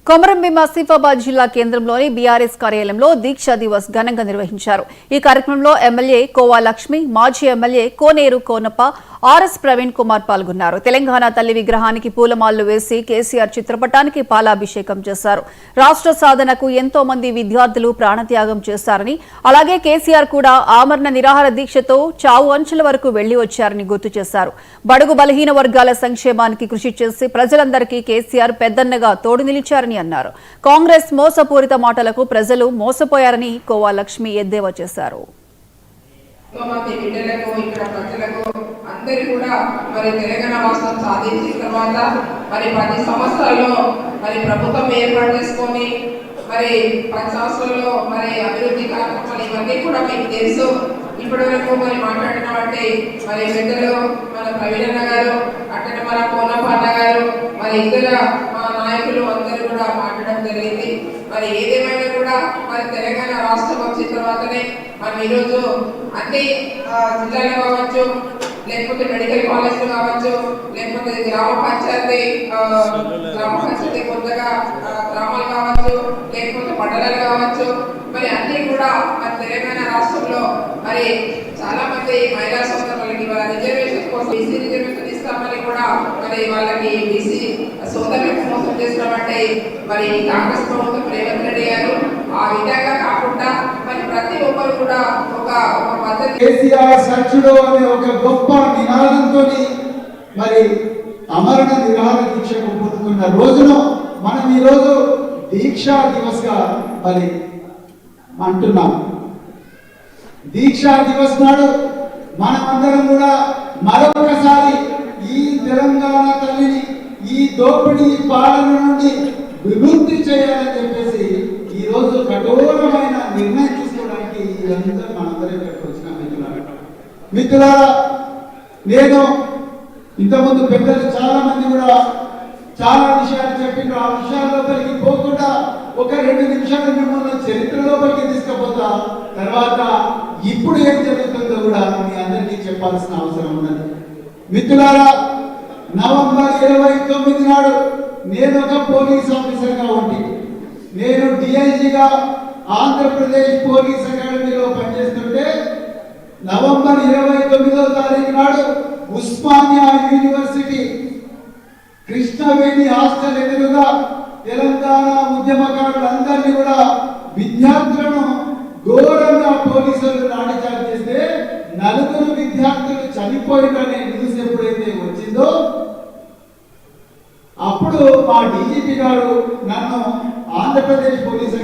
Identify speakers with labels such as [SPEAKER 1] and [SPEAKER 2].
[SPEAKER 1] కొమరంభీం ఆసిఫాబాద్ జిల్లా కేంద్రంలోని బీఆర్ఎస్ కార్యాలయంలో దీక్షా దివస్ ఘనంగా నిర్వహించారు। ఈ కార్యక్రమంలో ఎమ్మెల్యే కోవా లక్ష్మి, మాజీ ఎమ్మెల్యే కోనేరు కోనప్ప, ఆర్ఎస్ ప్రవీణ్ కుమార్ పాల్గొన్నారు। తెలంగాణ తల్లి విగ్రహానికి పూలమాలలు వేసి కేసీఆర్ చిత్రపటానికి పాలాభిషేకం చేశారు। రాష్ట్ర సాధనకు ఎంతో మంది విద్యార్థులు ప్రాణత్యాగం చేశారని, అలాగే కేసీఆర్ కూడా ఆమరణ నిరాహార దీక్షతో చావు అంచుల వరకు వెళ్లి వచ్చారని గుర్తు చేశారు। బడుగు బలహీన వర్గాల సంక్షేమానికి కృషి చేసి ప్రజలందరికీ కేసీఆర్ పెద్దన్నగా తోడు నిలిచారని అన్నారు। కాంగ్రెస్ మోసపూరిత మాటలకు ప్రజలు మోసపోయారని కోవా లక్ష్మి ఎద్దేవా చేశారు।
[SPEAKER 2] అందరూ కూడా మరి తెలంగాణ రాష్ట్రం సాధించిన తర్వాత మరి 10 సంవత్సరాల్లో మరి ప్రభుత్వం ఏర్పాటు చేసుకొని మరి 10 సంవత్సరాల్లో మరి అభివృద్ధి కార్యక్రమాలు ఇవన్నీ కూడా మీకు తెలుసు। ఇప్పటి వరకు మరి మాట్లాడిన బట్టి మరి పెద్దలు మన ప్రవీణ్ గారు, అట్టనే మన కోనప్ప గారు, మరి ఇతర మా నాయకులు అందరూ కూడా మాట్లాడడం జరిగింది। మరి ఏదేమైనా కూడా మరి తెలంగాణ రాష్ట్రం వచ్చిన తర్వాతనే మనం ఈరోజు అన్ని జిల్లాలు కావచ్చు, లేకపోతే మెడికల్ కాలేజ్లు కావచ్చు, లేకపోతే గ్రామ పంచాయతీ కొత్తగా గ్రామాలు కావచ్చు, లేకపోతే మండలాలు కావచ్చు, మరి అన్ని కూడా మన తెలంగాణ రాష్ట్రంలో మరి చాలా మంది మహిళా సోదరులకి వాళ్ళ రిజర్వేషన్ కోసం బీసీ రిజర్వేషన్ ఇస్తామని కూడా మరి వాళ్ళకి బీసీ సోదరులకు మోసం చేసినామంటే మరి కాంగ్రెస్ ప్రభుత్వం రేవంత్ రెడ్డి గారు ఆ విధంగా కాకుండా మరి ప్రతి ఒక్కరు కూడా ఒక పద్ధతి
[SPEAKER 3] కేసీఆర్ సచ్చుడు అనే ఒక గొప్ప నినాదంతో మరి అమరణ నిరాహార దీక్షకు పొందుతున్న రోజును మనం ఈరోజు దీక్షా దివస్ గా మరి అంటున్నాం। దీక్షా దివస్ నాడు మనమందరం కూడా మరొకసారి ఈ తెలంగాణ తల్లిని ఈ దోపిడీ పాలన నుండి విముక్తి చేయాలని చెప్పేసి ఈ రోజు కఠోరమైన నిర్ణయం తీసుకోవడానికి ఇదంతా మనందరం ఇక్కడికి వచ్చిన మిత్రులారా, నేను ఇంతకుముందు పెద్దలు చాలా మంది కూడా చాలా విషయాలు చెప్పిండ్రు। ఆ విషయాల లోపలికి పోకుండా ఒక 2 నిమిషాలు మిమ్మల్ని చరిత్ర లోపలికి తీసుకుపోతా, తర్వాత ఇప్పుడు ఏం జరుగుతుందో కూడా మీ అందరికీ చెప్పాల్సిన అవసరం ఉన్నది। మిత్రులారా, నవంబర్ 29 నాడు నేను ఒక పోలీస్ ఆఫీసర్గా ఉండి, నేను డిఐజీగా ఆంధ్రప్రదేశ్ పోలీస్ అకాడమీలో పనిచేస్తుంటే నవంబర్ 29వ తారీఖు నాడు ఉస్మానియా యూనివర్సిటీ కృష్ణవేణి హాస్టల్ ఎదురుగా తెలంగాణ ఉద్యమకారులందరినీ కూడా విద్యార్థులను ఘోరంగా పోలీసులు లాఠీచార్జ్ చేస్తే 4 విద్యార్థులు చనిపోయిననే న్యూస్ ఎప్పుడైతే వచ్చిందో అప్పుడు మా డీజీపీ గారు నన్ను ఆంధ్రప్రదేశ్ పోలీసు